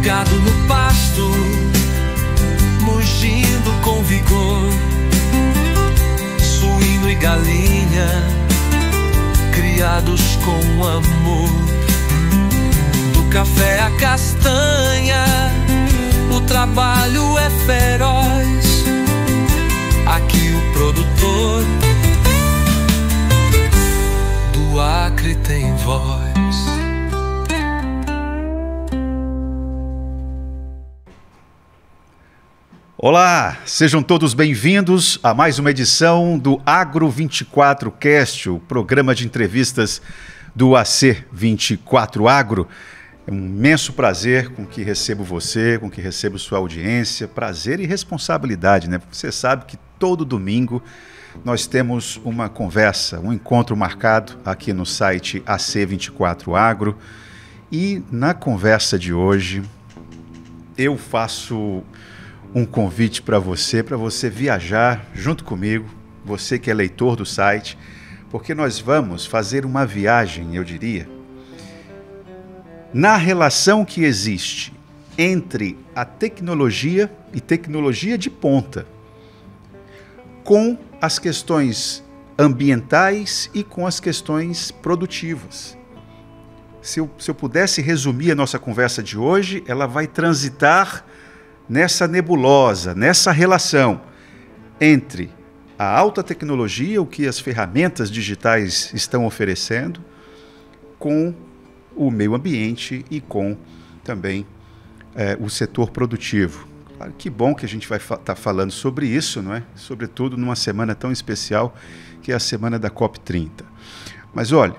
gado no pasto, mugindo com vigor. Suíno e galinha, criados com amor. Do café à castanha, o trabalho é feroz. Aqui o produtor do Acre tem voz. Olá, sejam todos bem-vindos a mais uma edição do Agro 24 Cast, o programa de entrevistas do AC24 Agro. É um imenso prazer com que recebo você, com que recebo sua audiência, prazer e responsabilidade, né? Você sabe que todo domingo nós temos uma conversa, um encontro marcado aqui no site AC24 Agro. E na conversa de hoje eu faço um convite para você viajar junto comigo, você que é leitor do site, porque nós vamos fazer uma viagem, eu diria, na relação que existe entre a tecnologia e tecnologia de ponta, com as questões ambientais e com as questões produtivas. Se eu pudesse resumir a nossa conversa de hoje, ela vai transitar nessa nebulosa, nessa relação entre a alta tecnologia, o que as ferramentas digitais estão oferecendo, com o meio ambiente e com também o setor produtivo. Claro, que bom que a gente vai estar falando sobre isso, não é? Sobretudo numa semana tão especial que é a semana da COP30. Mas olha,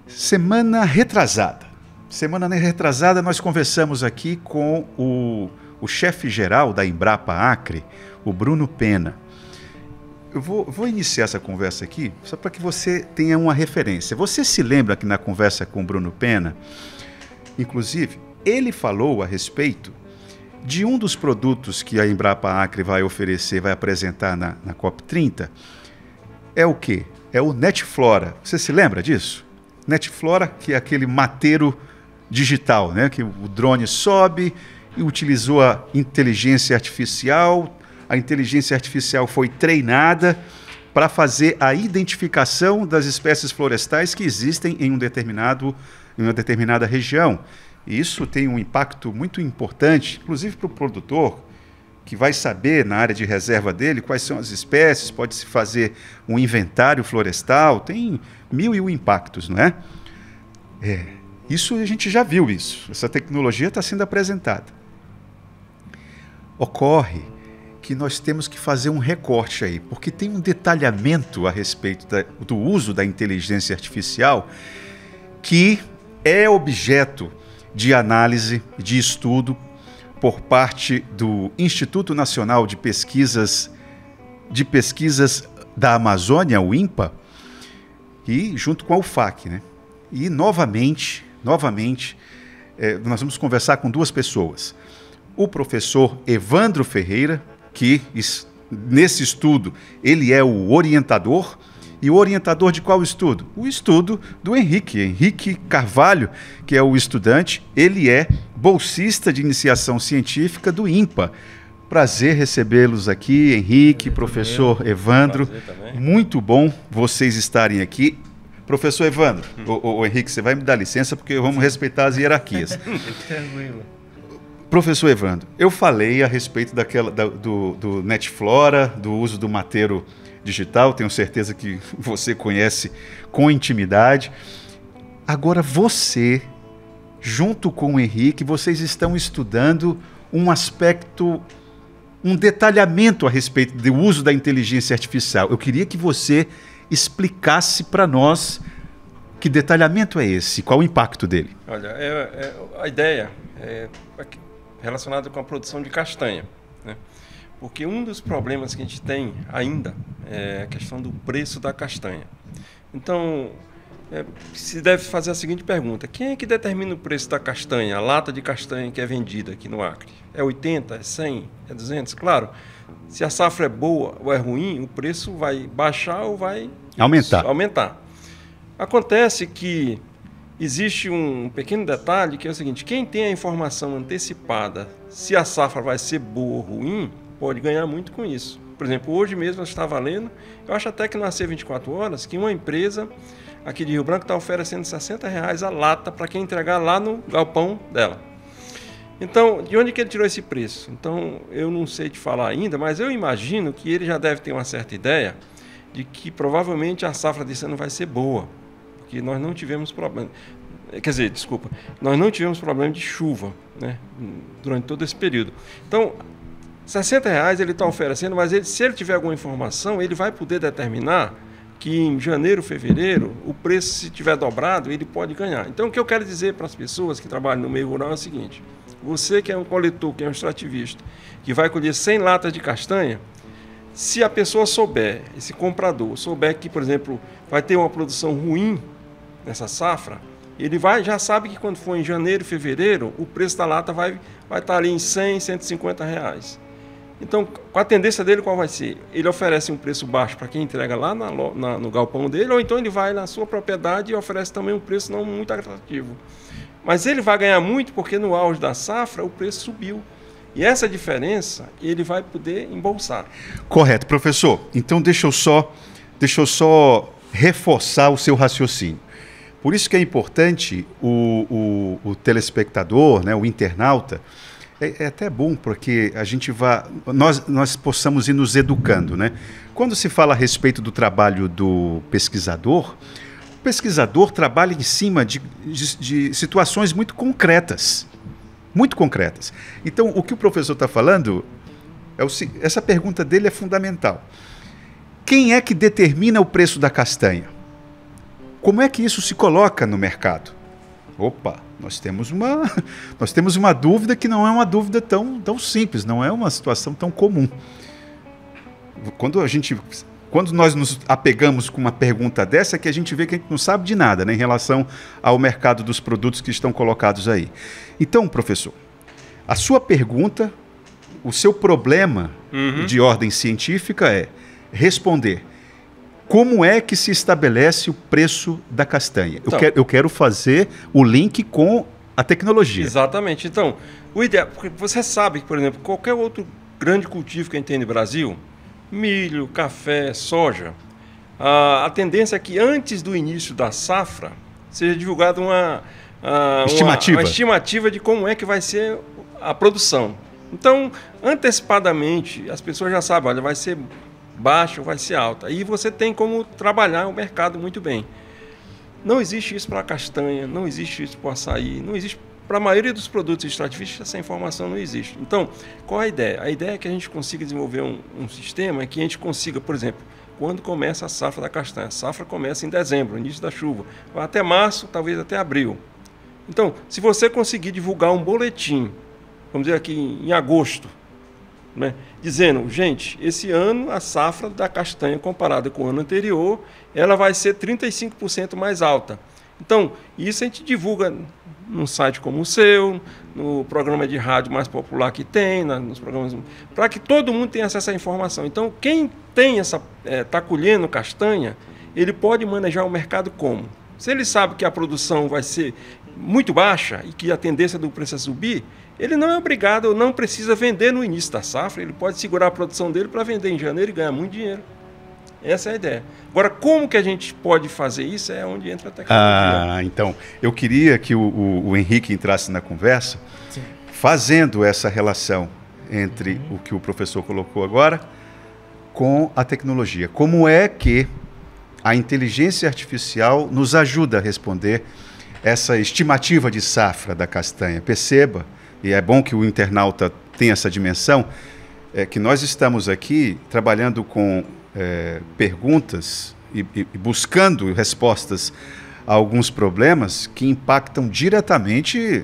semana retrasada nós conversamos aqui com o chefe-geral da Embrapa Acre, o Bruno Pena. Eu vou iniciar essa conversa aqui só para que você tenha uma referência. Você se lembra que na conversa com o Bruno Pena, inclusive, ele falou a respeito de um dos produtos que a Embrapa Acre vai oferecer, vai apresentar na COP30, é o quê? É o Netflora. Você se lembra disso? Netflora, que é aquele mateiro digital, né? Que o drone sobe e utilizou a inteligência artificial. A inteligência artificial foi treinada para fazer a identificação das espécies florestais que existem em uma determinada região. E isso tem um impacto muito importante, inclusive para o produtor, que vai saber na área de reserva dele quais são as espécies, pode-se fazer um inventário florestal, tem 1001 impactos, não é? Isso a gente já viu isso, essa tecnologia está sendo apresentada. Ocorre que nós temos que fazer um recorte aí, porque tem um detalhamento a respeito do uso da inteligência artificial que é objeto de análise, de estudo por parte do Instituto Nacional de Pesquisas da Amazônia, o INPA, e junto com a UFAC, né? E novamente, nós vamos conversar com duas pessoas. O professor Evandro Ferreira, que nesse estudo ele é o orientador. E o orientador de qual estudo? O estudo do Henrique Carvalho, que é o estudante. Ele é bolsista de iniciação científica do INPA. Prazer recebê-los aqui, Henrique, professor Evandro. Muito bom vocês estarem aqui. Professor Evandro, o Henrique, você vai me dar licença porque vamos respeitar as hierarquias. Tranquilo. Professor Evandro, eu falei a respeito do Netflora, do uso do mateiro digital, tenho certeza que você conhece com intimidade. Agora você, junto com o Henrique, vocês estão estudando um aspecto, um detalhamento a respeito do uso da inteligência artificial. Eu queria que você explicasse para nós que detalhamento é esse, qual o impacto dele. Olha, a ideia é relacionada com a produção de castanha, né? Porque um dos problemas que a gente tem ainda é a questão do preço da castanha. Então, se deve fazer a seguinte pergunta: quem é que determina o preço da castanha, a lata de castanha que é vendida aqui no Acre? É 80, é 100, é 200? Claro, se a safra é boa ou é ruim, o preço vai baixar ou vai aumentar. Acontece que existe um pequeno detalhe que é o seguinte: quem tem a informação antecipada, se a safra vai ser boa ou ruim, pode ganhar muito com isso. Por exemplo, hoje mesmo eu estava lendo, eu acho até que no AC 24 Horas, que uma empresa aqui de Rio Branco está oferecendo R$60 a lata para quem entregar lá no galpão dela. Então, de onde que ele tirou esse preço? Então, eu não sei te falar ainda, mas eu imagino que ele já deve ter uma certa ideia de que provavelmente a safra desse ano vai ser boa, porque nós não tivemos problema. Quer dizer, desculpa, nós não tivemos problema de chuva, né, durante todo esse período. Então, R$60 ele está oferecendo, mas se ele tiver alguma informação, ele vai poder determinar que em janeiro, fevereiro, o preço, se tiver dobrado, ele pode ganhar. Então, o que eu quero dizer para as pessoas que trabalham no meio rural é o seguinte: você que é um coletor, que é um extrativista, que vai colher 100 latas de castanha, se a pessoa souber, esse comprador, souber que, por exemplo, vai ter uma produção ruim nessa safra, ele já sabe que quando for em janeiro, fevereiro, o preço da lata vai estar ali em R$100, R$150. Então, com a tendência dele, qual vai ser? Ele oferece um preço baixo para quem entrega lá no galpão dele, ou então ele vai na sua propriedade e oferece também um preço não muito atrativo. Mas ele vai ganhar muito porque no auge da safra o preço subiu. E essa diferença ele vai poder embolsar. Correto, professor. Então deixa eu só reforçar o seu raciocínio. Por isso que é importante o telespectador, né, o internauta. É até bom porque a gente nós possamos ir nos educando, né? Quando se fala a respeito do trabalho do pesquisador, o pesquisador trabalha em cima de situações muito concretas. Muito concretas. Então, o que o professor está falando, essa pergunta dele é fundamental. Quem é que determina o preço da castanha? Como é que isso se coloca no mercado? Opa, nós temos uma dúvida que não é uma dúvida tão simples, não é uma situação tão comum. Quando nós nos apegamos com uma pergunta dessa, é que a gente vê que a gente não sabe de nada, né, em relação ao mercado dos produtos que estão colocados aí. Então, professor, a sua pergunta, o seu problema de ordem científica é responder como é que se estabelece o preço da castanha. Então, eu quero fazer o link com a tecnologia. Exatamente. Então, o ideal, porque você sabe que, por exemplo, qualquer outro grande cultivo que a gente tem no Brasil, milho, café, soja, a tendência é que antes do início da safra seja divulgada uma estimativa de como é que vai ser a produção. Então, antecipadamente, as pessoas já sabem, olha, vai ser baixa ou vai ser alta. E você tem como trabalhar o mercado muito bem. Não existe isso para a castanha, não existe isso para o açaí, não existe para a maioria dos produtos extrativistas, essa informação não existe. Então, qual a ideia? A ideia é que a gente consiga desenvolver um sistema que a gente consiga, por exemplo, quando começa a safra da castanha. A safra começa em dezembro, início da chuva, vai até março, talvez até abril. Então, se você conseguir divulgar um boletim, vamos dizer aqui em agosto, né, dizendo, gente, esse ano a safra da castanha comparada com o ano anterior, ela vai ser 35% mais alta. Então, isso a gente divulga num site como o seu, no programa de rádio mais popular que tem, nos programas, para que todo mundo tenha acesso à informação. Então, quem tem está colhendo castanha, ele pode manejar o mercado como? Se ele sabe que a produção vai ser muito baixa e que a tendência do preço é subir, ele não é obrigado ou não precisa vender no início da safra, ele pode segurar a produção dele para vender em janeiro e ganhar muito dinheiro. Essa é a ideia. Agora, como que a gente pode fazer isso é onde entra a tecnologia. Então, eu queria que o Henrique entrasse na conversa, sim, fazendo essa relação entre o que o professor colocou agora com a tecnologia. Como é que a inteligência artificial nos ajuda a responder essa estimativa de safra da castanha? Perceba, e é bom que o internauta tenha essa dimensão, que nós estamos aqui trabalhando com perguntas e buscando respostas a alguns problemas que impactam diretamente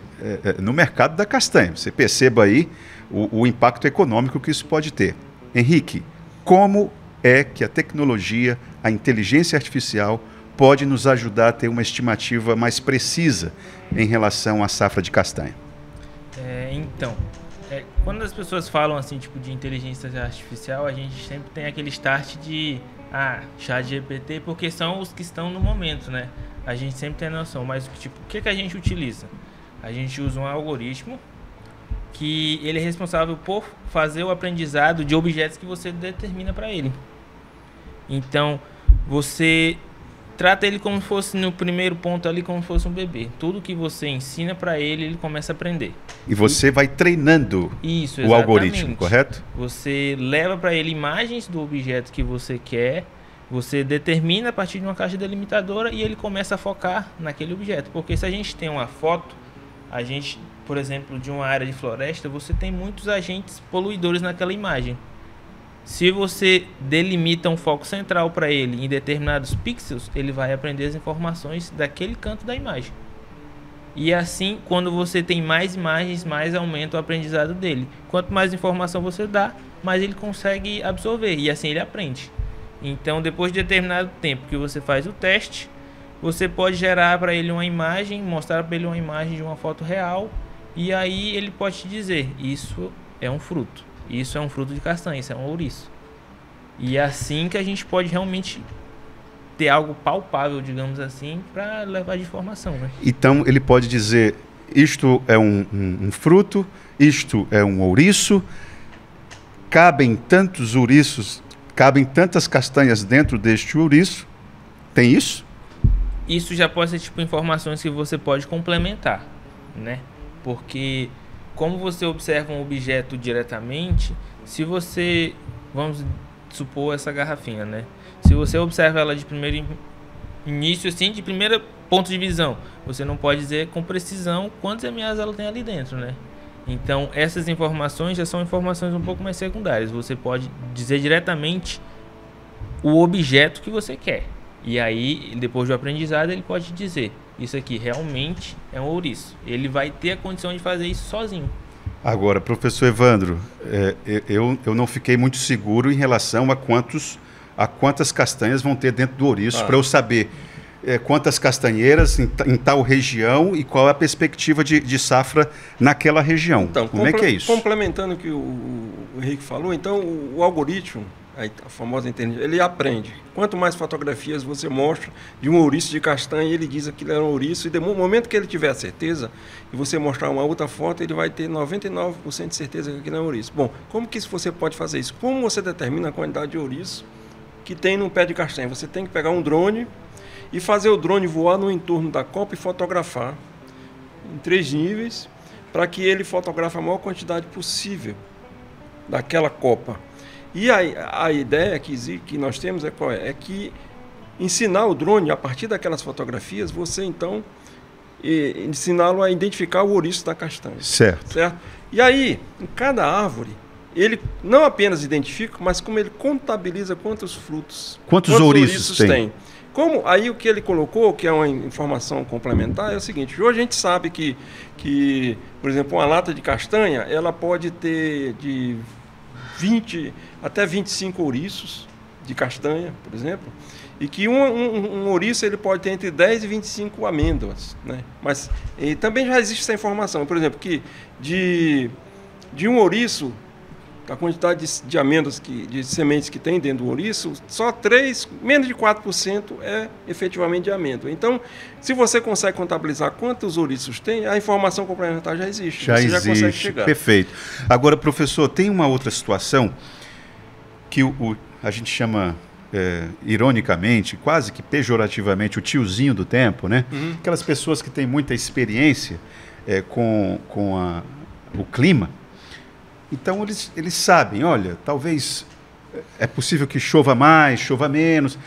no mercado da castanha. Você perceba aí o impacto econômico que isso pode ter. Henrique, como é que a tecnologia, a inteligência artificial pode nos ajudar a ter uma estimativa mais precisa em relação à safra de castanha? Quando as pessoas falam assim, tipo, de inteligência artificial, a gente sempre tem aquele start de ChatGPT, porque são os que estão no momento, né? a gente sempre tem noção, mas tipo, o que a gente utiliza? A gente usa um algoritmo que ele é responsável por fazer o aprendizado de objetos que você determina para ele. Então, você trata ele como se fosse no primeiro ponto ali, como se fosse um bebê. Tudo que você ensina para ele, ele começa a aprender. E você vai treinando Isso, o algoritmo, correto? Você leva para ele imagens do objeto que você quer, você determina a partir de uma caixa delimitadora e ele começa a focar naquele objeto. Porque se a gente tem uma foto, a gente, por exemplo, de uma área de floresta, você tem muitos agentes poluidores naquela imagem. Se você delimita um foco central para ele em determinados pixels, ele vai aprender as informações daquele canto da imagem. E assim, quando você tem mais imagens, mais aumenta o aprendizado dele. Quanto mais informação você dá, mais ele consegue absorver e assim ele aprende. Então, depois de determinado tempo que você faz o teste, você pode gerar para ele uma imagem, mostrar para ele uma imagem de uma foto real, e aí ele pode te dizer, isso é um fruto. Isso é um fruto de castanha, isso é um ouriço. E é assim que a gente pode realmente ter algo palpável, digamos assim, para levar de informação, né? Então ele pode dizer, isto é um fruto, isto é um ouriço, cabem tantos ouriços, cabem tantas castanhas dentro deste ouriço. Tem isso? Isso já pode ser tipo informações que você pode complementar, né? Porque como você observa um objeto diretamente, se você, vamos supor essa garrafinha, né? Se você observa ela de primeiro início, assim, de primeiro ponto de visão, você não pode dizer com precisão quantos ml ela tem ali dentro, né? Então, essas informações já são informações um pouco mais secundárias. Você pode dizer diretamente o objeto que você quer. E aí, depois do aprendizado, ele pode dizer, isso aqui realmente é um ouriço. Ele vai ter a condição de fazer isso sozinho. Agora, professor Evandro, eu não fiquei muito seguro em relação a quantas castanhas vão ter dentro do ouriço, para eu saber quantas castanheiras em tal região e qual é a perspectiva de safra naquela região. Então, como é que é isso? Complementando o que o Henrique falou, então o algoritmo, a famosa inteligência, ele aprende. Quanto mais fotografias você mostra de um ouriço de castanha, ele diz que aquilo era um ouriço, e no momento que ele tiver a certeza, e você mostrar uma outra foto, ele vai ter 99% de certeza que aquilo é um ouriço. Bom, como que você pode fazer isso? Como você determina a quantidade de ouriço que tem num pé de castanha? Você tem que pegar um drone e fazer o drone voar no entorno da copa e fotografar em 3 níveis, para que ele fotografe a maior quantidade possível daquela copa. E a ideia que nós temos qual é? É que ensinar o drone, a partir daquelas fotografias, você então ensiná-lo a identificar o ouriço da castanha. Certo. E aí, em cada árvore, ele não apenas identifica, mas como ele contabiliza quantos frutos, quantos ouriços tem. Como aí o que ele colocou, que é uma informação complementar, é o seguinte: hoje a gente sabe que, por exemplo, uma lata de castanha, ela pode ter de 20 até 25 ouriços de castanha, por exemplo, e que um ouriço ele pode ter entre 10 e 25 amêndoas, né? Mas também já existe essa informação, por exemplo, que de um ouriço, a quantidade de amêndoas, de sementes que tem dentro do ouriço, só menos de 4% é efetivamente de amêndoa. Então, se você consegue contabilizar quantos ouriços tem, a informação complementar já existe. Já consegue chegar. Perfeito. Agora, professor, tem uma outra situação que a gente chama, ironicamente, quase que pejorativamente, o tiozinho do tempo, né? Uhum. Aquelas pessoas que têm muita experiência com o clima. Então, eles sabem, olha, talvez é possível que chova mais, chova menos.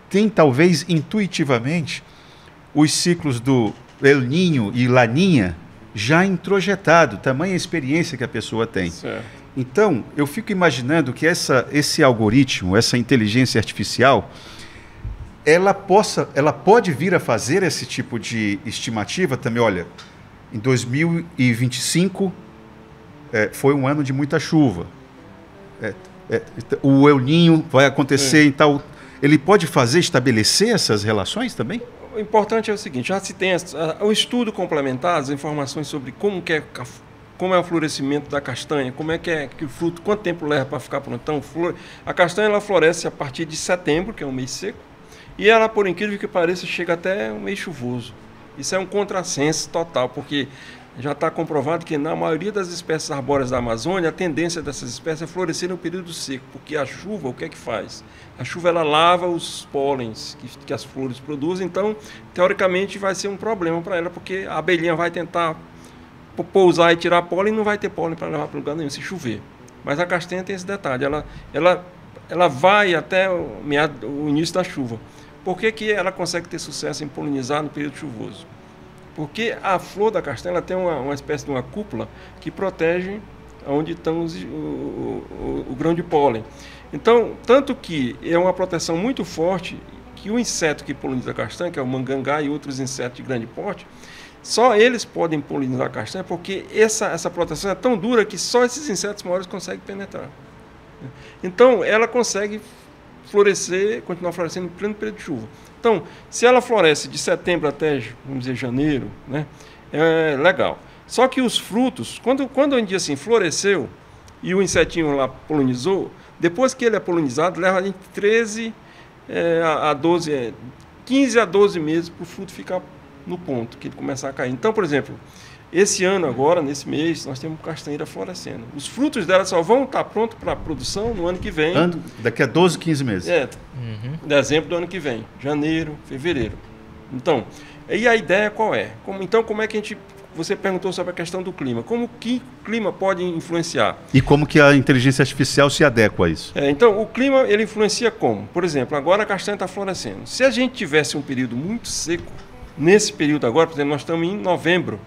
Tem, talvez, intuitivamente, os ciclos do El Niño e Laninha já introjetado, tamanha experiência que a pessoa tem. Certo. Então, eu fico imaginando que esse algoritmo, essa inteligência artificial, ela pode vir a fazer esse tipo de estimativa também. Olha, em 2025... foi um ano de muita chuva. O El Niño vai acontecer em tal... Ele pode estabelecer essas relações também? O importante é o seguinte, já se tem o estudo complementar, as informações sobre como é o florescimento da castanha, como é que o fruto, quanto tempo leva para ficar pronto. Então, a castanha ela floresce a partir de setembro, que é um mês seco, E ela, por incrível que pareça, chega até um mês chuvoso. Isso é um contrassenso total, porque já está comprovado que na maioria das espécies arbóreas da Amazônia, a tendência dessas espécies é florescer no período seco, porque a chuva, o que é que faz? A chuva, ela lava os pólens que as flores produzem, então, teoricamente, vai ser um problema para ela, porque a abelhinha vai tentar pousar e tirar pólen e não vai ter pólen para levar para lugar nenhum, se chover. Mas a castanha tem esse detalhe, ela vai até o início da chuva. Por que ela consegue ter sucesso em polinizar no período chuvoso? Porque a flor da castanha ela tem uma espécie de uma cúpula que protege onde estão o grão de pólen. Então, tanto que é uma proteção muito forte que o inseto que poliniza a castanha, que é o mangangá e outros insetos de grande porte, só eles podem polinizar a castanha porque essa proteção é tão dura que só esses insetos maiores conseguem penetrar. Então, ela consegue florescer, continuar florescendo em pleno período de chuva. Então, se ela floresce de setembro até, vamos dizer, janeiro, né, é legal. Só que os frutos, quando a gente diz assim, floresceu e o insetinho lá polinizou, depois que ele é polinizado, leva a gente 15 a 12 meses para o fruto ficar no ponto, que ele começar a cair. Então, por exemplo, esse ano agora, nesse mês, nós temos castanheira florescendo. Os frutos dela só vão estar prontos para a produção no ano que vem. Daqui a 12, 15 meses. Dezembro do ano que vem, janeiro, fevereiro. Então, e a ideia qual é? Como é que a gente... Você perguntou sobre a questão do clima. Como que o clima pode influenciar? E como que a inteligência artificial se adequa a isso? Então, o clima, ele influencia como? Por exemplo, agora a castanha está florescendo. Se a gente tivesse um período muito seco, nesse período agora, por exemplo, nós estamos em novembro,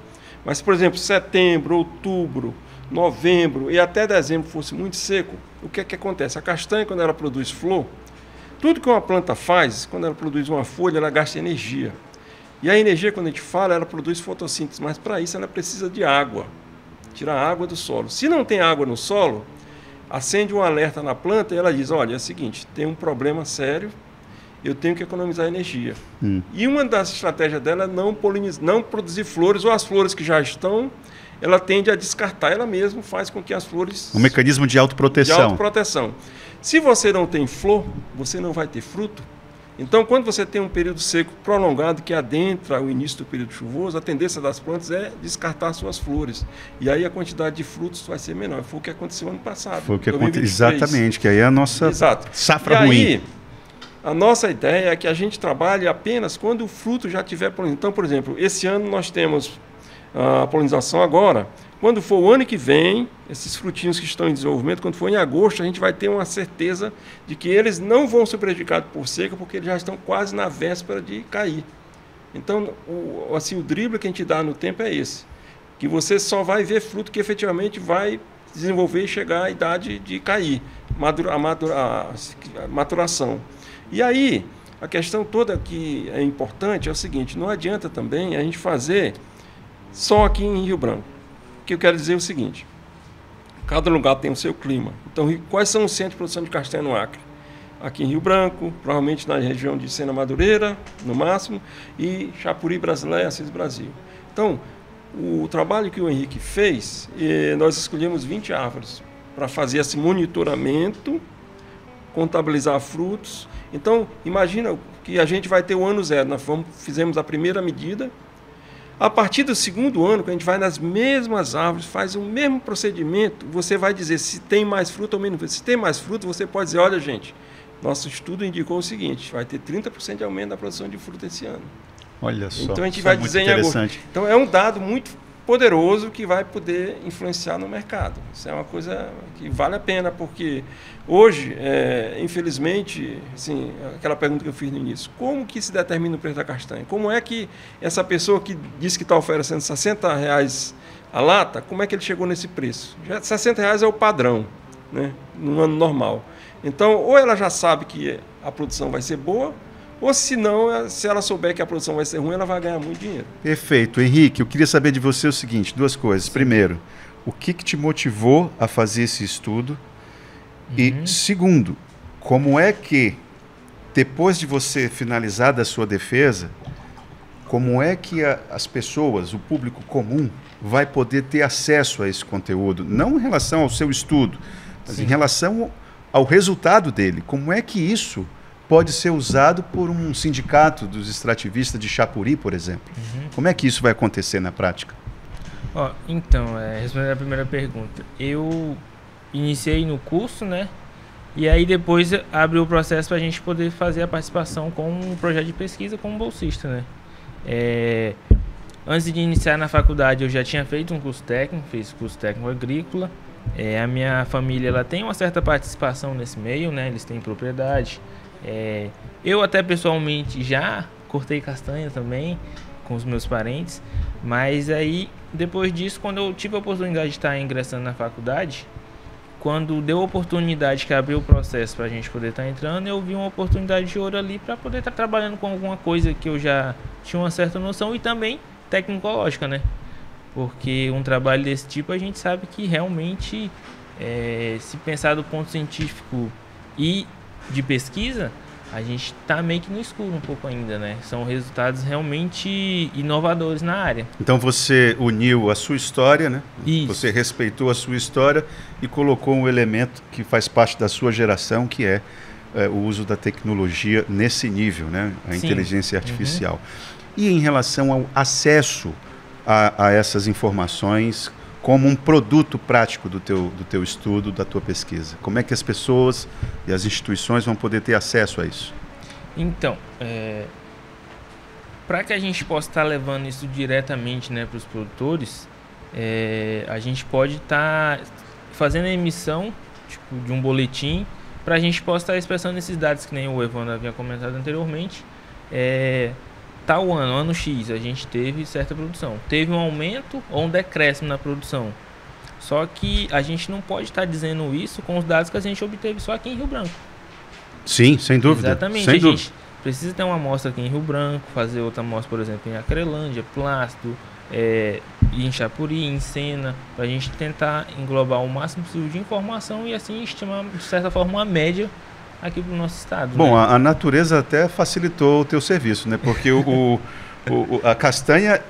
mas, por exemplo, setembro, outubro, novembro e até dezembro fosse muito seco, o que é que acontece? A castanha, quando ela produz flor, tudo que uma planta faz, quando ela produz uma folha, ela gasta energia. E a energia, quando a gente fala, ela produz fotossíntese, mas para isso ela precisa de água, tirar a água do solo. Se não tem água no solo, acende um alerta na planta e ela diz, olha, é o seguinte, tem um problema sério, eu tenho que economizar energia. E uma das estratégias dela é não produzir flores, ou as flores que já estão, ela tende a descartar, ela mesma faz com que as flores... Um mecanismo de autoproteção. De autoproteção. Se você não tem flor, você não vai ter fruto. Então, quando você tem um período seco prolongado que adentra o início do período chuvoso, a tendência das plantas é descartar suas flores. E aí a quantidade de frutos vai ser menor. Foi o que aconteceu ano passado. Foi o que aconteceu, exatamente, que aí é a nossa safra ruim. Aí, a nossa ideia é que a gente trabalhe apenas quando o fruto já tiver polinização. Então, por exemplo, esse ano nós temos a polinização agora. Quando for o ano que vem, esses frutinhos que estão em desenvolvimento, quando for em agosto, a gente vai ter uma certeza de que eles não vão ser prejudicados por seca, porque eles já estão quase na véspera de cair. Então, o drible que a gente dá no tempo é esse, que você só vai ver fruto que efetivamente vai desenvolver e chegar à idade de cair, a maturação. E aí, a questão toda que é importante é o seguinte, não adianta também a gente fazer só aqui em Rio Branco. O que eu quero dizer é o seguinte, cada lugar tem o seu clima. Então, quais são os centros de produção de castanha no Acre? Aqui em Rio Branco, provavelmente na região de Sena Madureira, no máximo, e Chapuri, Brasileia, Assis Brasil. Então, o trabalho que o Henrique fez, nós escolhemos 20 árvores para fazer esse monitoramento, contabilizar frutos. Então, imagina que a gente vai ter o ano zero. Nós fizemos a primeira medida. A partir do segundo ano, que a gente vai nas mesmas árvores, faz o mesmo procedimento, você vai dizer se tem mais fruto ou menos fruto. Se tem mais fruto, você pode dizer, olha, gente, nosso estudo indicou o seguinte, vai ter 30% de aumento da produção de fruta esse ano. Olha só, então a gente vai dizer em agosto. Então é um dado muito poderoso que vai poder influenciar no mercado. Isso é uma coisa que vale a pena, porque hoje, infelizmente, assim, aquela pergunta que eu fiz no início, como que se determina o preço da castanha? Como é que essa pessoa que diz que está oferecendo R$60 a lata, como é que ele chegou nesse preço? Já R$60 é o padrão, né, num ano normal. Então, ou ela já sabe que a produção vai ser boa, ou se não, se ela souber que a produção vai ser ruim, ela vai ganhar muito dinheiro. Perfeito. Henrique, eu queria saber de você o seguinte, duas coisas. Primeiro, o que te motivou a fazer esse estudo? E segundo, como é que, depois de você finalizar da sua defesa, como é que as pessoas, o público comum, vai poder ter acesso a esse conteúdo? Não em relação ao seu estudo, mas em relação ao resultado dele. Como é que isso pode ser usado por um sindicato dos extrativistas de Chapuri, por exemplo. Como é que isso vai acontecer na prática? Então, respondendo a primeira pergunta, eu iniciei no curso, né? E aí depois abriu o processo para a gente poder fazer a participação com um projeto de pesquisa como bolsista, né? Antes de iniciar na faculdade eu já tinha feito um curso técnico, fiz curso técnico agrícola. A minha família ela tem uma certa participação nesse meio, né? Eles têm propriedade. Eu até pessoalmente já cortei castanha também com os meus parentes, mas aí depois disso, quando eu tive a oportunidade de estar ingressando na faculdade, quando deu a oportunidade que abriu o processo para a gente poder estar entrando, eu vi uma oportunidade de ouro ali para poder estar trabalhando com alguma coisa que eu já tinha uma certa noção e também tecnológica, né? Porque um trabalho desse tipo a gente sabe que realmente, se pensar do ponto científico e de pesquisa, a gente está meio que no escuro um pouco ainda, né? São resultados realmente inovadores na área. Então você uniu a sua história, né? Isso. Você respeitou a sua história e colocou um elemento que faz parte da sua geração, que é o uso da tecnologia nesse nível, né? A Sim. inteligência artificial. E em relação ao acesso a essas informações como um produto prático do teu estudo, da tua pesquisa? Como é que as pessoas e as instituições vão poder ter acesso a isso? Então, para que a gente possa estar levando isso diretamente, né, para os produtores, a gente pode estar fazendo a emissão de um boletim para a gente possa estar expressando esses dados que nem o Evandro havia comentado anteriormente. Tal ano X, a gente teve certa produção. Teve um aumento ou um decréscimo na produção. Só que a gente não pode estar dizendo isso com os dados que a gente obteve só aqui em Rio Branco. Sim, sem dúvida. Exatamente. Sem dúvida. Gente precisa ter uma amostra aqui em Rio Branco, fazer outra amostra, por exemplo, em Acrelândia, Plácido, em Chapuri, em Sena, para a gente tentar englobar o máximo possível de informação e assim estimar, de certa forma, uma média aqui para o nosso estado. Bom, né? a natureza até facilitou o teu serviço, né? Porque a castanha,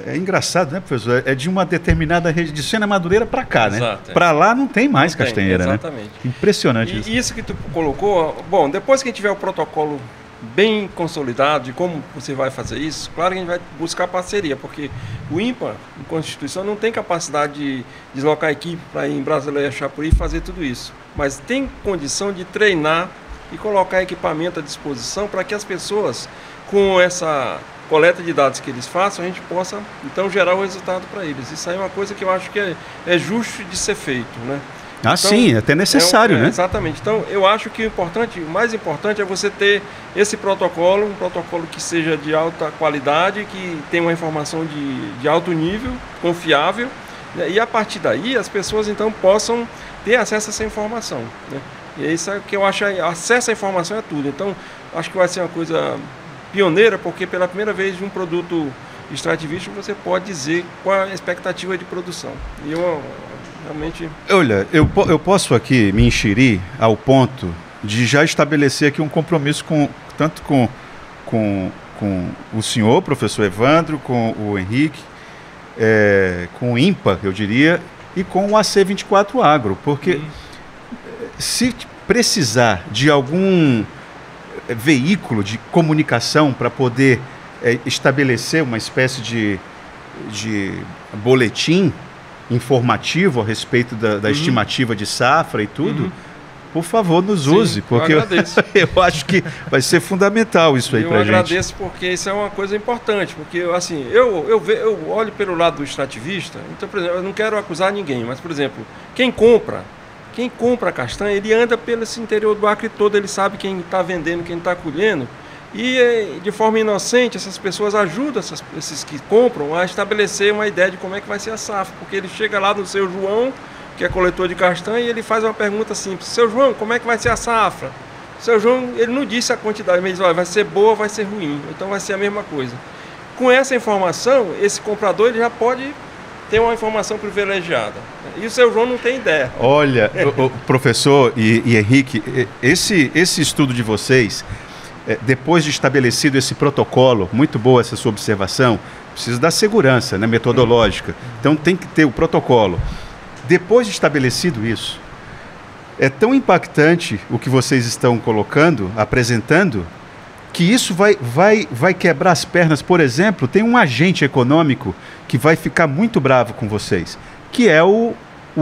é engraçado, né, professor? É de uma determinada região, de Sena Madureira para cá, né? Exato, Para lá não tem mais castanheira, exatamente. Né? Impressionante isso. E isso que tu colocou, bom, depois que a gente tiver o protocolo bem consolidado de como você vai fazer isso, claro que a gente vai buscar parceria, porque o INPA, em Constituição, não tem capacidade de deslocar a equipe para ir em Brasileia, Chapuri e fazer tudo isso. Mas tem condição de treinar e colocar equipamento à disposição para que as pessoas, com essa coleta de dados que eles façam, a gente possa, então, gerar o resultado para eles. Isso aí é uma coisa que eu acho que é justo de ser feito, né? Então, sim, é até necessário, né? Exatamente. Então, eu acho que o mais importante é você ter esse protocolo, um protocolo que seja de alta qualidade, que tenha uma informação de alto nível, confiável, né? E a partir daí as pessoas, então, possam ter acesso a essa informação, né? E é isso que eu acho, acesso à informação é tudo. Então, acho que vai ser uma coisa pioneira, porque pela primeira vez de um produto extrativístico você pode dizer qual é a expectativa de produção. E eu realmente... Olha, eu posso aqui me enxerir ao ponto de já estabelecer aqui um compromisso tanto com o senhor, professor Evandro, com o Henrique, com o INPA, eu diria, e com o AC24 Agro, porque se precisar de algum veículo de comunicação para poder estabelecer uma espécie de boletim informativo a respeito da estimativa de safra e tudo, por favor, nos use, porque eu acho que vai ser fundamental isso aí para a gente. Eu agradeço porque isso é uma coisa importante, porque assim, eu olho pelo lado do extrativista, então, por exemplo, eu não quero acusar ninguém, mas, por exemplo, quem compra a castanha, ele anda pelo esse interior do Acre todo, ele sabe quem está vendendo, quem está colhendo, e de forma inocente essas pessoas ajudam esses que compram a estabelecer uma ideia de como é que vai ser a safra, porque ele chega lá no seu João, que é coletor de castanha, e ele faz uma pergunta simples: seu João, como é que vai ser a safra? Seu João, ele não disse a quantidade, mas ele diz: olha, vai ser boa, vai ser ruim, então vai ser a mesma coisa. Com essa informação, esse comprador ele já pode ter uma informação privilegiada. E o seu João não tem ideia. Olha, o professor e Henrique, esse estudo de vocês, depois de estabelecido esse protocolo, muito boa essa sua observação, precisa da segurança, né, metodológica. Então tem que ter o protocolo. Depois de estabelecido isso, é tão impactante o que vocês estão colocando, apresentando, que isso vai quebrar as pernas. Por exemplo, tem um agente econômico que vai ficar muito bravo com vocês, que é o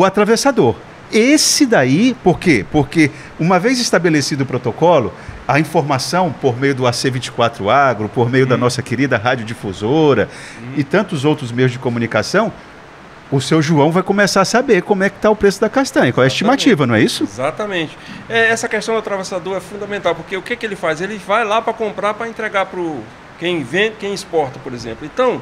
atravessador. Esse daí, por quê? Porque uma vez estabelecido o protocolo, a informação por meio do AC24 Agro, por meio da nossa querida radiodifusora e tantos outros meios de comunicação, o seu João vai começar a saber como é que está o preço da castanha, qual é a estimativa, não é isso? Exatamente. Essa questão do atravessador é fundamental, porque o que ele faz? Ele vai lá para comprar, para entregar para quem vende, quem exporta, por exemplo. Então,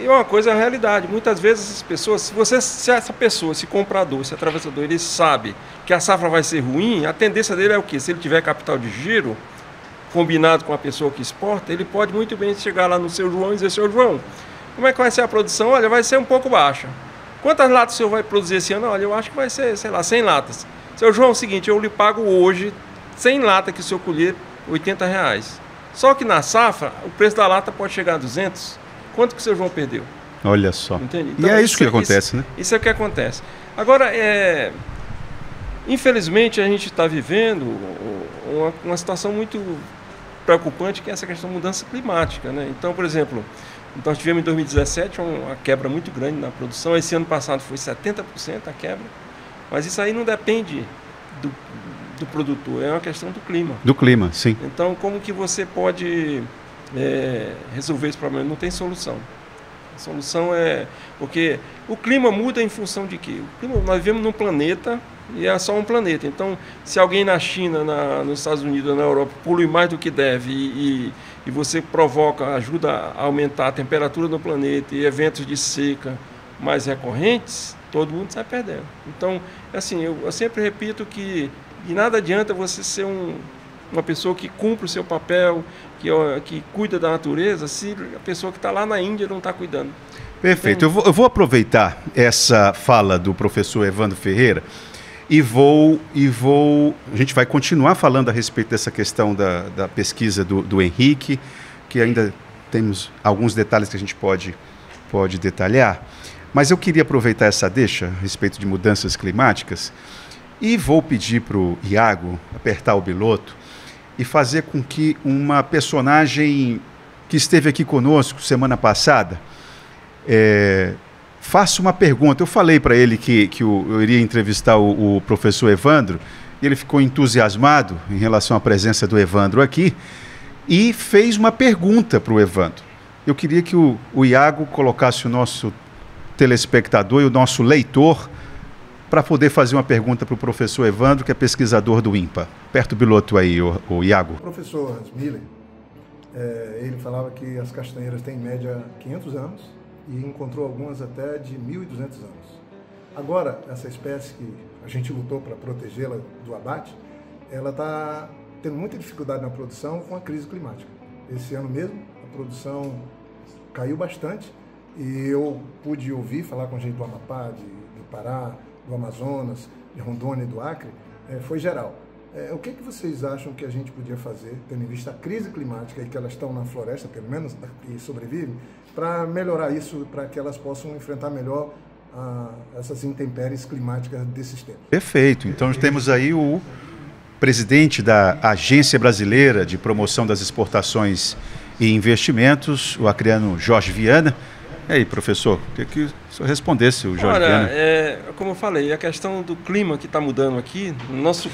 é uma coisa, é a realidade. Muitas vezes essas pessoas, se essa pessoa, esse comprador, esse atravessador, ele sabe que a safra vai ser ruim, a tendência dele é o quê? Se ele tiver capital de giro, combinado com a pessoa que exporta, ele pode muito bem chegar lá no seu João e dizer: seu João, como é que vai ser a produção? Olha, vai ser um pouco baixa. Quantas latas o senhor vai produzir esse ano? Olha, eu acho que vai ser, sei lá, 100 latas. Seu João, é o seguinte, eu lhe pago hoje 100 latas que o senhor colher, R$80. Só que na safra, o preço da lata pode chegar a 200. Quanto que o seu João perdeu? Olha só. Entende? Então, e é isso que acontece, né? Isso é o que acontece. Agora, infelizmente, a gente está vivendo uma situação muito preocupante, que é essa questão da mudança climática, né? Então, por exemplo, nós tivemos em 2017 uma quebra muito grande na produção. Esse ano passado foi 70% a quebra. Mas isso aí não depende do produtor, é uma questão do clima. Do clima, sim. Então, como que você pode resolver esse problema? Não tem solução. A solução é... Porque o clima muda em função de quê? Nós vivemos num planeta e é só um planeta. Então, se alguém na China, nos Estados Unidos ou na Europa polui mais do que deve e você ajuda a aumentar a temperatura do planeta e eventos de seca mais recorrentes, todo mundo sai perdendo. Então, assim, eu sempre repito que de nada adianta você ser uma pessoa que cumpre o seu papel, que cuida da natureza, se a pessoa que está lá na Índia não está cuidando. Perfeito. Então, eu vou aproveitar essa fala do professor Evandro Ferreira e a gente vai continuar falando a respeito dessa questão da pesquisa do Henrique, que ainda temos alguns detalhes que a gente pode detalhar, mas eu queria aproveitar essa deixa a respeito de mudanças climáticas e vou pedir para o Iago apertar o biloto e fazer com que uma personagem que esteve aqui conosco semana passada faça uma pergunta. Eu falei para ele que eu iria entrevistar o professor Evandro, e ele ficou entusiasmado em relação à presença do Evandro aqui e fez uma pergunta para o Evandro. Eu queria que o Iago colocasse o nosso telespectador e o nosso leitor para poder fazer uma pergunta para o professor Evandro, que é pesquisador do INPA. Aperta o biloto aí, o Iago. O professor Miller, ele falava que as castanheiras têm em média 500 anos e encontrou algumas até de 1.200 anos. Agora, essa espécie que a gente lutou para protegê-la do abate, ela está tendo muita dificuldade na produção com a crise climática. Esse ano mesmo, a produção caiu bastante e eu pude ouvir, falar com gente do Amapá, do Pará, do Amazonas, de Rondônia e do Acre, foi geral. O que vocês acham que a gente podia fazer, tendo em vista a crise climática e que elas estão na floresta, pelo menos, e sobrevivem, para melhorar isso, para que elas possam enfrentar melhor essas intempéries climáticas desses tempos? Perfeito. Então temos aí o presidente da Agência Brasileira de Promoção das Exportações e Investimentos, o acreano Jorge Viana. E aí, professor, queria que o senhor respondesse, o Jorge Viana. Como eu falei, a questão do clima que está mudando aqui, no nosso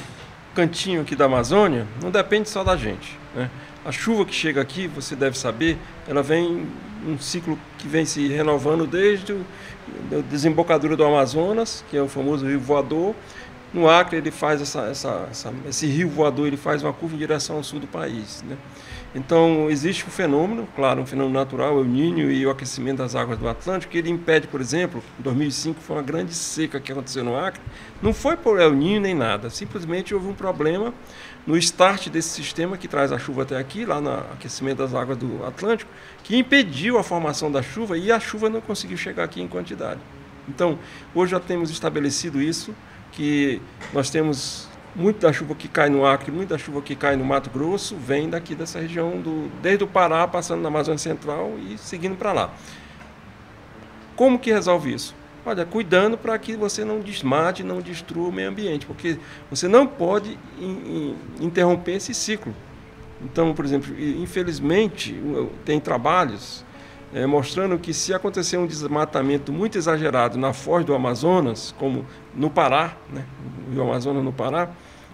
cantinho aqui da Amazônia, não depende só da gente, né? A chuva que chega aqui, você deve saber, ela vem um ciclo que vem se renovando desde a desembocadura do Amazonas, que é o famoso rio voador. No Acre ele faz esse rio voador, ele faz uma curva em direção ao sul do país, né? Então existe um fenômeno, claro, um fenômeno natural, o El Niño e o aquecimento das águas do Atlântico, que ele impede, por exemplo, em 2005 foi uma grande seca que aconteceu no Acre, não foi por El Niño nem nada, simplesmente houve um problema no start desse sistema que traz a chuva até aqui, lá no aquecimento das águas do Atlântico, que impediu a formação da chuva e a chuva não conseguiu chegar aqui em quantidade. Então, hoje já temos estabelecido isso, que nós temos muito da chuva que cai no Acre, muita da chuva que cai no Mato Grosso, vem daqui dessa região, desde o Pará, passando na Amazônia Central e seguindo para lá. Como que resolve isso? Olha, cuidando para que você não desmate, não destrua o meio ambiente, porque você não pode interromper esse ciclo. Então, por exemplo, infelizmente, tem trabalhos mostrando que se acontecer um desmatamento muito exagerado na foz do Amazonas, como no Pará, né, o Amazonas no Pará,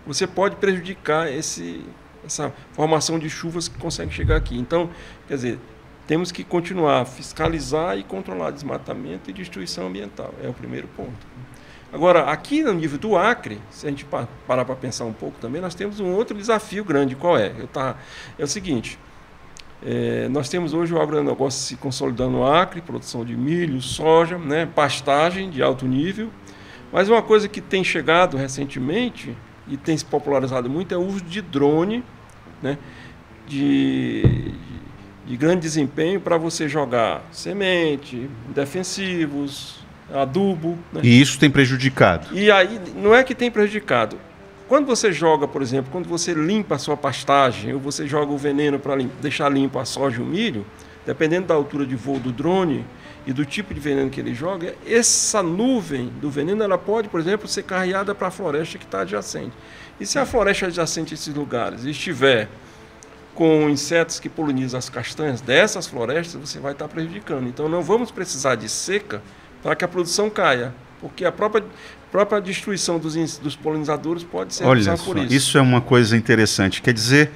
você pode prejudicar essa formação de chuvas que consegue chegar aqui. Então, quer dizer, temos que continuar a fiscalizar e controlar desmatamento e destruição ambiental. É o primeiro ponto. Agora, aqui no nível do Acre, se a gente parar para pensar um pouco também, nós temos um outro desafio grande. Qual é? É o seguinte, nós temos hoje o agronegócio se consolidando no Acre, produção de milho, soja, né, pastagem de alto nível. Mas uma coisa que tem chegado recentemente e tem se popularizado muito é o uso de drone, né, de grande desempenho para você jogar semente, defensivos, adubo. Né? E isso tem prejudicado. E aí, não é que tem prejudicado. Quando você joga, por exemplo, quando você limpa a sua pastagem, ou você joga o veneno para deixar limpo a soja e o milho, dependendo da altura de voo do drone e do tipo de veneno que ele joga, essa nuvem do veneno ela pode, por exemplo, ser carregada para a floresta que está adjacente. E se a floresta adjacente a esses lugares estiver com insetos que polinizam as castanhas dessas florestas, você vai estar prejudicando. Então não vamos precisar de seca para que a produção caia, porque a própria destruição dos polinizadores pode ser Olha por só, isso. Isso é uma coisa interessante. Quer dizer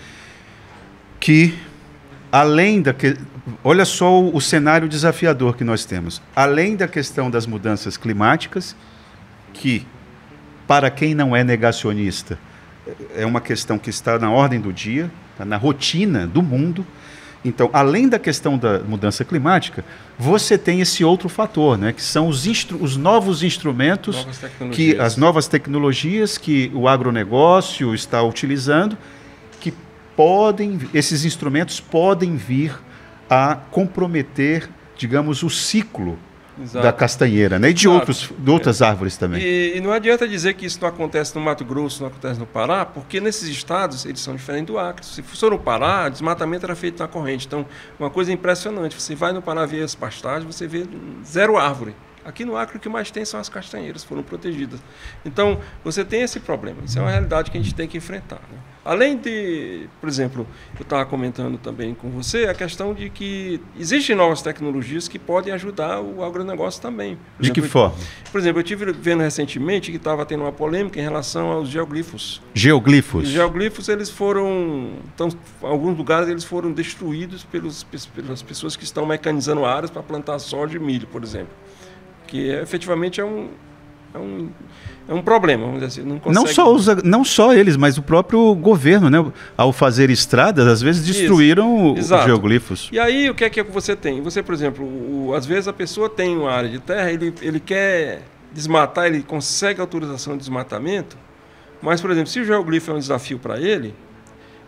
que, além da... Olha só o cenário desafiador que nós temos. Além da questão das mudanças climáticas, que, para quem não é negacionista, é uma questão que está na ordem do dia, está na rotina do mundo. Então, além da questão da mudança climática, você tem esse outro fator, né, que são os novos instrumentos, as novas tecnologias que o agronegócio está utilizando, que esses instrumentos podem vir a comprometer, digamos, o ciclo da castanheira, né? E de outras árvores também. E não adianta dizer que isso não acontece no Mato Grosso, não acontece no Pará, porque nesses estados eles são diferentes do Acre. Se for no Pará, desmatamento era feito na corrente. Então, uma coisa impressionante, você vai no Pará ver as pastagens, você vê 0 árvore. Aqui no Acre o que mais tem são as castanheiras, foram protegidas. Então, você tem esse problema. Isso é uma realidade que a gente tem que enfrentar. Né? Além de, por exemplo, eu estava comentando também com você a questão de que existem novas tecnologias que podem ajudar o agronegócio também. De que forma? Por exemplo, eu estive vendo recentemente que estava tendo uma polêmica em relação aos geoglifos. Geoglifos? Os geoglifos, eles foram... Então, em alguns lugares eles foram destruídos pelas pessoas que estão mecanizando áreas para plantar soja e milho, por exemplo. Que efetivamente é um problema, vamos dizer assim. Não consegue... não só eles, mas o próprio governo, né? Ao fazer estradas, às vezes destruíram os geoglifos. E aí, o que é que você tem? Você, por exemplo, às vezes a pessoa tem uma área de terra, ele quer desmatar, ele consegue autorização de desmatamento, mas, por exemplo, se o geoglifo é um desafio para ele,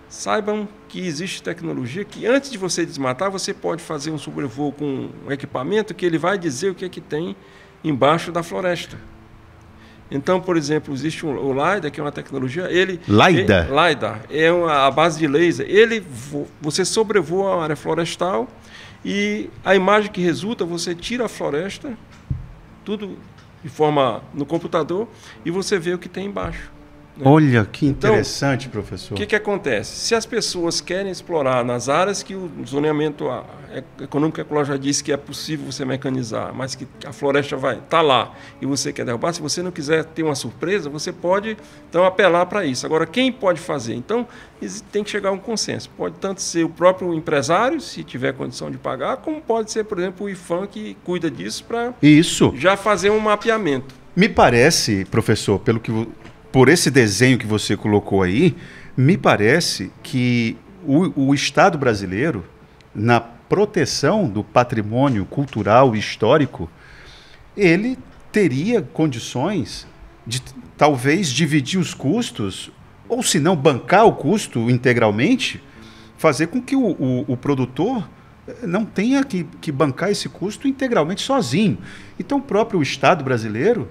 saibam que existe tecnologia que antes de você desmatar, você pode fazer um sobrevoo com um equipamento que ele vai dizer o que é que tem embaixo da floresta. Então, por exemplo, existe o LiDAR, que é uma tecnologia... LiDAR é a base de laser. Você sobrevoa a área florestal e a imagem que resulta, você tira a floresta, tudo de forma no computador, e você vê o que tem embaixo. Olha, que interessante, então, professor. O que acontece? Se as pessoas querem explorar nas áreas que o zoneamento econômico ecológico já disse que é possível você mecanizar, mas que a floresta está lá e você quer derrubar, se você não quiser ter uma surpresa, você pode, então, apelar para isso. Agora, quem pode fazer? Então, tem que chegar a um consenso. Pode tanto ser o próprio empresário, se tiver condição de pagar, como pode ser, por exemplo, o IFAM, que cuida disso para já fazer um mapeamento. Me parece, professor, por esse desenho que você colocou aí, me parece que o Estado brasileiro, na proteção do patrimônio cultural e histórico, ele teria condições de talvez dividir os custos, ou se não bancar o custo integralmente, fazer com que o produtor não tenha que bancar esse custo integralmente sozinho. Então, o próprio Estado brasileiro,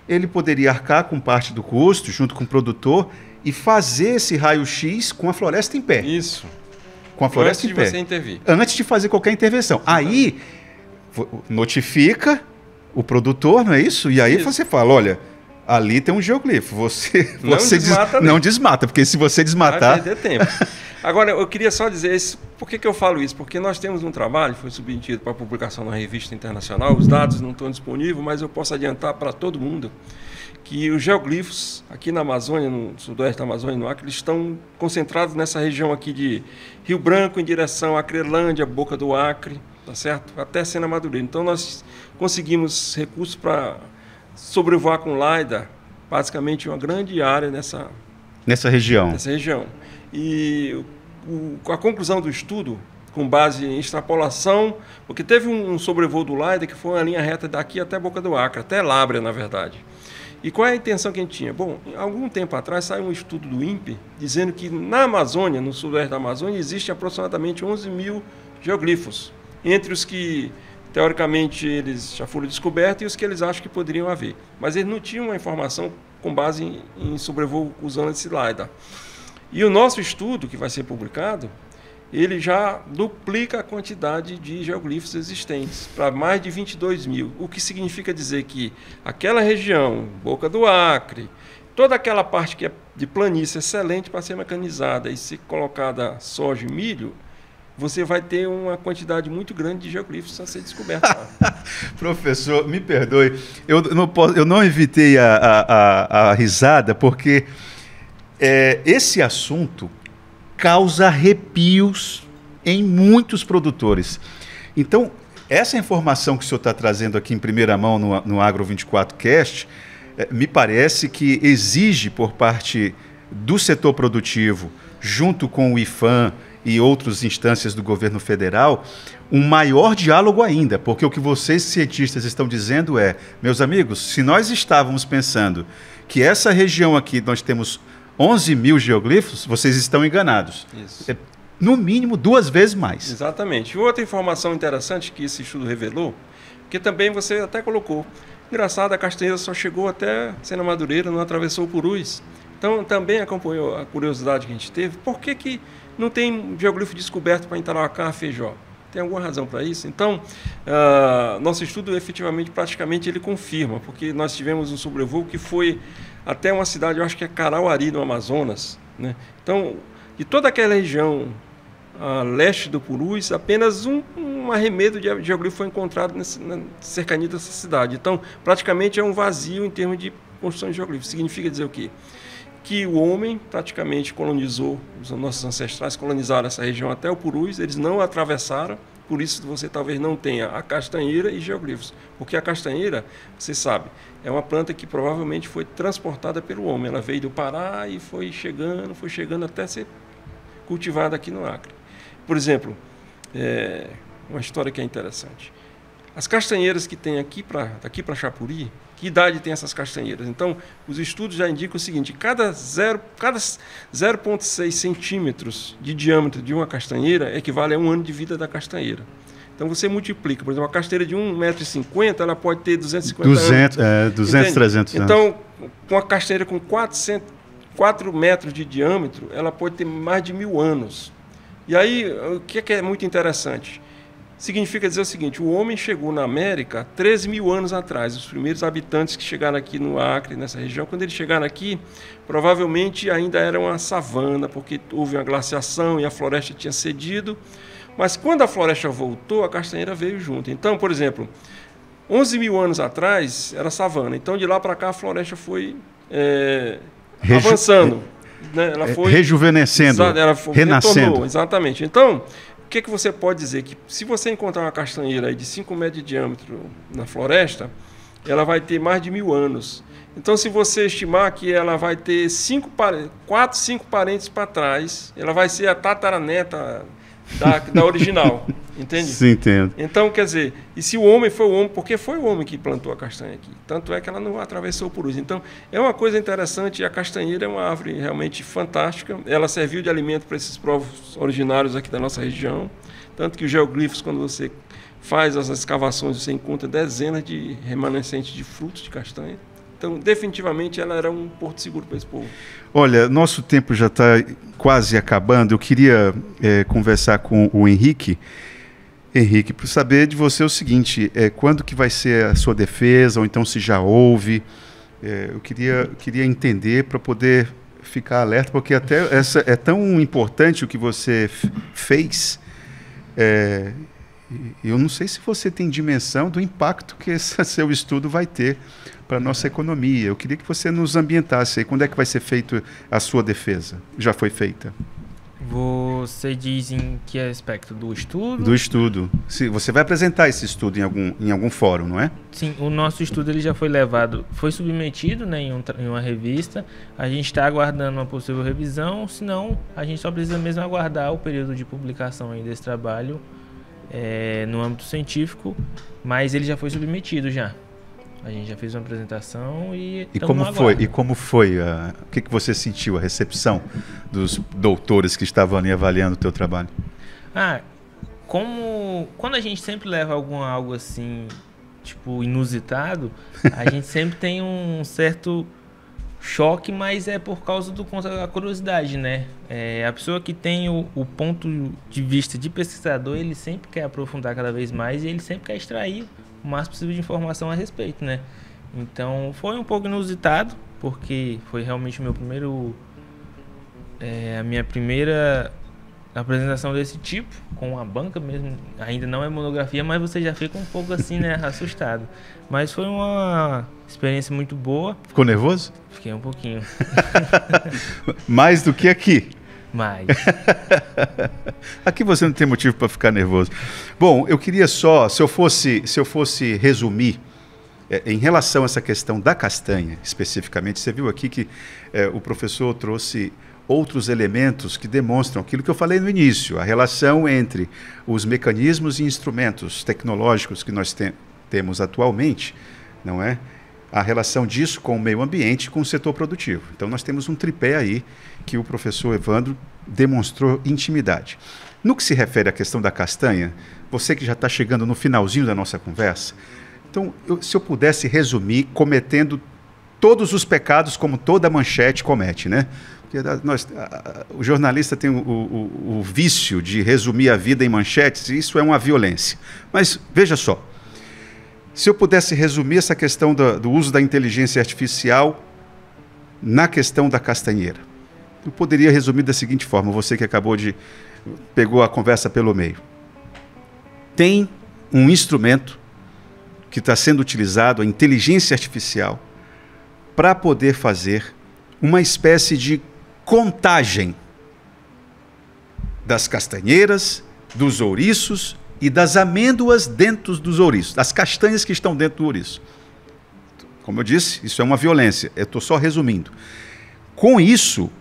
ele poderia arcar com parte do custo, junto com o produtor, e fazer esse raio-x com a floresta em pé. Isso. Com a floresta em pé. Antes de você intervir. Antes de fazer qualquer intervenção. Aí, notifica o produtor, não é isso? E aí Isso. você fala, olha, ali tem um geoglifo, não desmata, porque se você desmatar... Vai perder tempo. Agora, eu queria só dizer isso. Por que eu falo isso? Porque nós temos um trabalho, foi submetido para publicação na revista internacional, os dados não estão disponíveis, mas eu posso adiantar para todo mundo que os geoglifos aqui na Amazônia, no sudoeste da Amazônia, no Acre, eles estão concentrados nessa região aqui de Rio Branco, em direção à Acrelândia, Boca do Acre, tá certo? Até Sena Madureira. Então, nós conseguimos recursos para sobrevoar com LiDAR, basicamente uma grande área nessa região. E a conclusão do estudo, com base em extrapolação, porque teve um sobrevoo do LiDAR que foi uma linha reta daqui até Boca do Acre, até Lábrea, na verdade. E qual é a intenção que a gente tinha? Bom, algum tempo atrás saiu um estudo do INPE dizendo que na Amazônia, no sudoeste da Amazônia, existem aproximadamente 11 mil geoglifos, entre os que, teoricamente, eles já foram descobertos e os que eles acham que poderiam haver. Mas eles não tinham uma informação com base em sobrevoo usando esse LiDAR. E o nosso estudo, que vai ser publicado, ele já duplica a quantidade de geoglifos existentes, para mais de 22 mil. O que significa dizer que aquela região, Boca do Acre, toda aquela parte que é de planície excelente para ser mecanizada e ser colocada soja e milho, você vai ter uma quantidade muito grande de geoglifos a ser descoberta. Professor, me perdoe, eu não evitei a risada, porque esse assunto causa arrepios em muitos produtores. Então, essa informação que o senhor está trazendo aqui em primeira mão no Agro 24Cast, me parece que exige por parte do setor produtivo, junto com o IFAM e outras instâncias do governo federal, um maior diálogo ainda, porque o que vocês cientistas estão dizendo meus amigos, se nós estávamos pensando que essa região aqui nós temos 11 mil geoglifos, vocês estão enganados. Isso. No mínimo 2 vezes mais. Exatamente. E outra informação interessante que esse estudo revelou, que também você até colocou, engraçado, a castanheira só chegou até Sena Madureira, não atravessou o Purus. Então, também acompanhou a curiosidade que a gente teve, por que não tem geoglifo descoberto para Itarauacá, Feijó? Tem alguma razão para isso? Então, nosso estudo, efetivamente, praticamente, ele confirma, porque nós tivemos um sobrevoo que foi até uma cidade, eu acho que é Carauari, no Amazonas, né? Então, de toda aquela região a leste do Purus, apenas um arremedo de geoglifo foi encontrado na cercania dessa cidade. Então, praticamente é um vazio em termos de construção de geoglifo. Significa dizer o quê? Que o homem praticamente colonizou, os nossos ancestrais colonizaram essa região até o Purus, eles não atravessaram, por isso você talvez não tenha a castanheira e geoglifos. Porque a castanheira, você sabe, é uma planta que provavelmente foi transportada pelo homem. Ela veio do Pará e foi chegando até ser cultivada aqui no Acre. Por exemplo, uma história que é interessante. As castanheiras que tem daqui para Chapuri, que idade tem essas castanheiras? Então, os estudos já indicam o seguinte: cada 0,6 centímetros de diâmetro de uma castanheira equivale a 1 ano de vida da castanheira. Então, você multiplica. Por exemplo, uma castanheira de 1,50 m, ela pode ter 250 anos. 200, 300 anos. Então, uma castanheira com 4 metros de diâmetro, ela pode ter mais de 1000 anos. E aí, o que é muito interessante? Significa dizer o seguinte: o homem chegou na América 13 mil anos atrás. Os primeiros habitantes que chegaram aqui no Acre, nessa região, quando eles chegaram aqui, provavelmente ainda era uma savana, porque houve uma glaciação e a floresta tinha cedido. Mas quando a floresta voltou, a castanheira veio junto. Então, por exemplo, 11 mil anos atrás era savana. Então, de lá para cá, a floresta foi avançando. Né? Ela foi rejuvenescendo, renascendo. Retornou, exatamente. Então, o que você pode dizer? Que se você encontrar uma castanheira aí de 5 metros de diâmetro na floresta, ela vai ter mais de 1000 anos. Então, se você estimar que ela vai ter 4, 5 parentes para trás, ela vai ser a tataraneta da original. Entende? Sim, entendo. Então, quer dizer, e se o homem foi o homem, porque foi o homem que plantou a castanha aqui. Tanto é que ela não atravessou o Purus. Então, é uma coisa interessante, e a castanheira é uma árvore realmente fantástica. Ela serviu de alimento para esses povos originários aqui da nossa região. Tanto que os geoglifos, quando você faz as escavações, você encontra dezenas de remanescentes de frutos de castanha. Então, definitivamente, ela era um porto seguro para esse povo. Olha, nosso tempo já está quase acabando. Eu queria conversar com o Henrique. Henrique, para saber de você o seguinte, quando que vai ser a sua defesa, ou então se já houve, eu queria entender para poder ficar alerta, porque até essa é tão importante o que você fez, eu não sei se você tem dimensão do impacto que esse seu estudo vai ter para a nossa economia. Eu queria que você nos ambientasse aí. Quando é que vai ser feita a sua defesa? Já foi feita? Você diz em que aspecto? Do estudo? Do estudo. Você vai apresentar esse estudo em algum fórum, não é? Sim, o nosso estudo ele já foi levado, foi submetido, né, em uma revista. A gente está aguardando uma possível revisão, senão a gente só precisa mesmo aguardar o período de publicação aí desse trabalho no âmbito científico, mas ele já foi submetido já. A gente já fez uma apresentação e como foi? O que você sentiu, a recepção dos doutores que estavam ali avaliando o teu trabalho? Quando a gente sempre leva algo assim, tipo, inusitado, a gente sempre tem um certo choque, mas é por causa da curiosidade, né? A pessoa que tem o ponto de vista de pesquisador, ele sempre quer aprofundar cada vez mais e ele sempre quer extrair o máximo possível de informação a respeito, né? Então foi um pouco inusitado, porque foi realmente a minha primeira apresentação desse tipo, com uma banca mesmo. Ainda não é monografia, mas você já fica um pouco assim, né, assustado. Mas foi uma experiência muito boa. Ficou nervoso? Fiquei um pouquinho. Mais do que aqui? Mais. Aqui você não tem motivo para ficar nervoso. Bom, eu queria só, se eu fosse resumir, em relação a essa questão da castanha, especificamente, você viu aqui que o professor trouxe outros elementos que demonstram aquilo que eu falei no início, a relação entre os mecanismos e instrumentos tecnológicos que nós temos atualmente, não é? A relação disso com o meio ambiente e com o setor produtivo. Então nós temos um tripé aí que o professor Evandro demonstrou intimidade. No que se refere à questão da castanha, você que já está chegando no finalzinho da nossa conversa, então se eu pudesse resumir cometendo todos os pecados como toda manchete comete, né? Porque o jornalista tem o vício de resumir a vida em manchetes, e isso é uma violência. Mas veja só, se eu pudesse resumir essa questão do uso da inteligência artificial na questão da castanheira, eu poderia resumir da seguinte forma, você que pegou a conversa pelo meio. Tem um instrumento que está sendo utilizado, a inteligência artificial, para poder fazer uma espécie de contagem das castanheiras, dos ouriços e das amêndoas dentro dos ouriços, das castanhas que estão dentro do ouriço. Como eu disse, isso é uma violência, eu estou só resumindo. Com isso,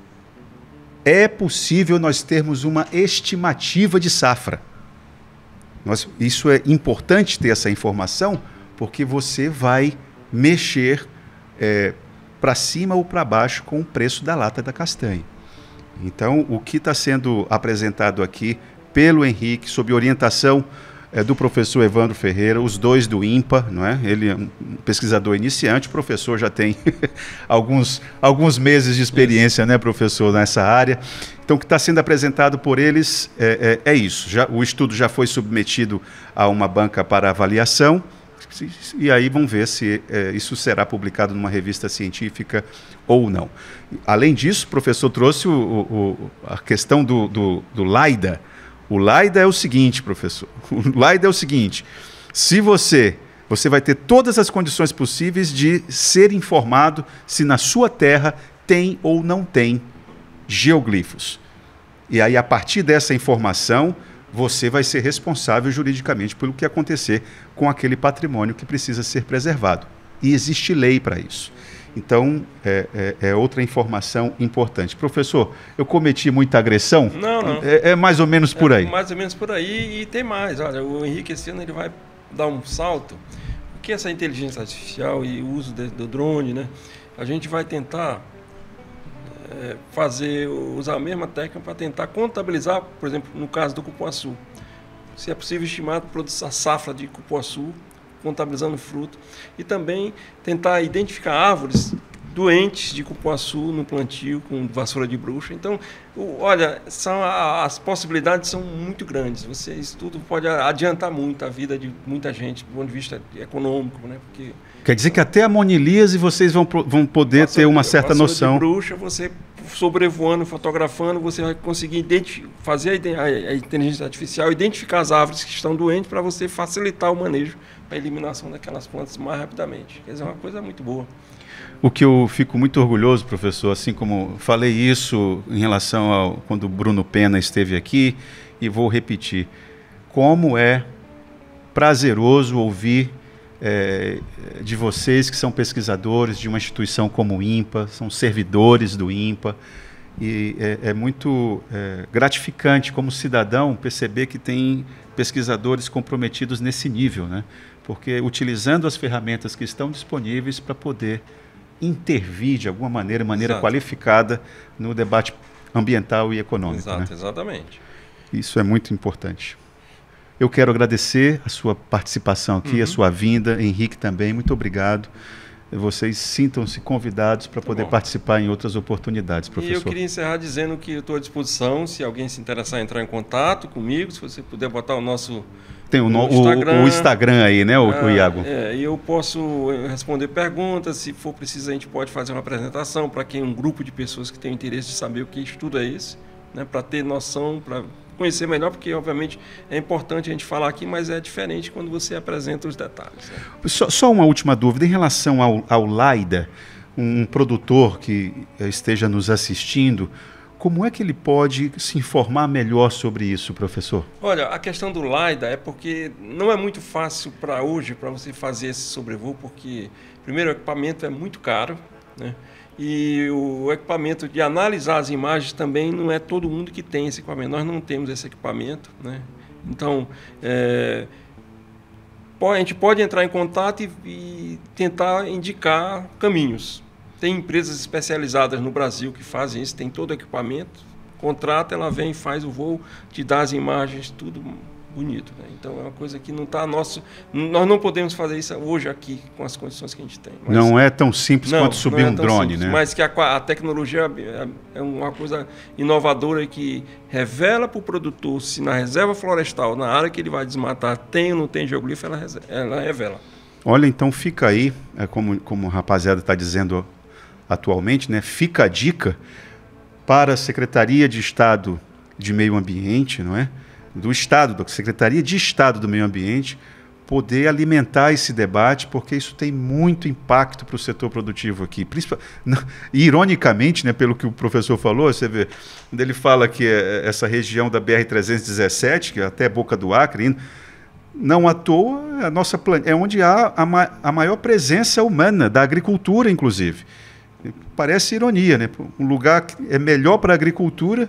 é possível nós termos uma estimativa de safra. Isso é importante ter essa informação, porque você vai mexer para cima ou para baixo com o preço da lata da castanha. Então, o que está sendo apresentado aqui pelo Henrique, sob orientação do professor Evandro Ferreira, os dois do INPA, não é? Ele é um pesquisador iniciante, o professor já tem alguns meses de experiência, né, professor, nessa área. Então, o que está sendo apresentado por eles é isso. O estudo já foi submetido a uma banca para avaliação, e aí vamos ver se isso será publicado numa revista científica ou não. Além disso, o professor trouxe a questão do LiDAR. O LiDAR é o seguinte, professor, o LiDAR é o seguinte, se você vai ter todas as condições possíveis de ser informado se na sua terra tem ou não tem geoglifos. E aí, a partir dessa informação, você vai ser responsável juridicamente pelo que acontecer com aquele patrimônio que precisa ser preservado. E existe lei para isso. Então, é outra informação importante. Professor, eu cometi muita agressão? Não. É mais ou menos por aí. Mais ou menos por aí, e tem mais. Olha, o Henrique esse ano ele vai dar um salto, porque essa inteligência artificial e o uso do drone, né? A gente vai tentar usar a mesma técnica para tentar contabilizar, por exemplo, no caso do cupuaçu. Se é possível estimar a safra de cupuaçu, contabilizando o fruto, e também tentar identificar árvores doentes de cupuaçu no plantio com vassoura de bruxa. Então, olha, as possibilidades são muito grandes. Isso tudo pode adiantar muito a vida de muita gente do ponto de vista econômico, né? Porque quer dizer que até a monilíase vocês vão poder ter uma certa noção. De bruxa, você sobrevoando, fotografando, você vai conseguir fazer a inteligência artificial, identificar as árvores que estão doentes para você facilitar o manejo, a eliminação daquelas plantas mais rapidamente. Quer dizer, é uma coisa muito boa. O que eu fico muito orgulhoso, professor, assim como falei isso em relação ao quando o Bruno Pena esteve aqui, e vou repetir, como é prazeroso ouvir de vocês que são pesquisadores de uma instituição como o INPA, são servidores do INPA, e é muito gratificante como cidadão perceber que tem pesquisadores comprometidos nesse nível, né? Porque utilizando as ferramentas que estão disponíveis para poder intervir de alguma maneira, Exato. qualificada no debate ambiental e econômico. Exato, né? Exatamente. Isso é muito importante. Eu quero agradecer a sua participação aqui, a sua vinda, Henrique também, muito obrigado. Vocês sintam-se convidados para poder participar em outras oportunidades, professor. E eu queria encerrar dizendo que eu estou à disposição, se alguém se interessar em entrar em contato comigo, se você puder botar o nosso tem o Instagram aí, né, o Iago? E eu posso responder perguntas, se for preciso a gente pode fazer uma apresentação para um grupo de pessoas que tem interesse de saber o que estudo é esse, né, para ter noção, para conhecer melhor, porque obviamente é importante a gente falar aqui, mas é diferente quando você apresenta os detalhes. Né? Só uma última dúvida, em relação ao LIDAR, um produtor que esteja nos assistindo, como é que ele pode se informar melhor sobre isso, professor? Olha, a questão do LiDAR é porque não é muito fácil para hoje, para você fazer esse sobrevoo, porque, primeiro, o equipamento é muito caro, né? E o equipamento de analisar as imagens também não é todo mundo que tem esse equipamento. Nós não temos esse equipamento, né? Então, a gente pode entrar em contato e tentar indicar caminhos. Tem empresas especializadas no Brasil que fazem isso, tem todo o equipamento, contrata, ela vem, faz o voo, te dá as imagens, tudo bonito. Né? Então é uma coisa que não está nosso. Nós não podemos fazer isso hoje aqui com as condições que a gente tem. Mas não é tão simples quanto subir um drone, simples, né? Mas que a tecnologia é uma coisa inovadora que revela para o produtor se na reserva florestal, na área que ele vai desmatar, tem ou não tem geoglifo, ela revela. Olha, então fica aí, como a rapaziada está dizendo atualmente, né? Fica a dica para a Secretaria de Estado de Meio Ambiente, não é? Do Estado, da Secretaria de Estado do Meio Ambiente, poder alimentar esse debate, porque isso tem muito impacto para o setor produtivo aqui. Ironicamente, né, pelo que o professor falou, você vê, quando ele fala que essa região da BR-317, que é até Boca do Acre, não à toa, é onde há a maior presença humana, da agricultura, inclusive. Parece ironia, né? Um lugar que é melhor para a agricultura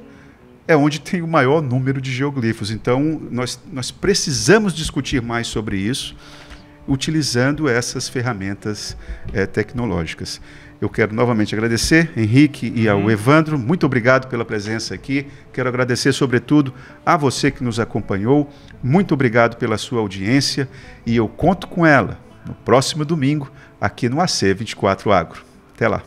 é onde tem o maior número de geoglifos. Então, nós precisamos discutir mais sobre isso, utilizando essas ferramentas tecnológicas. Eu quero novamente agradecer, Henrique, e ao Evandro. Muito obrigado pela presença aqui. Quero agradecer, sobretudo, a você que nos acompanhou. Muito obrigado pela sua audiência. E eu conto com ela no próximo domingo, aqui no AC24 Agro. Até lá.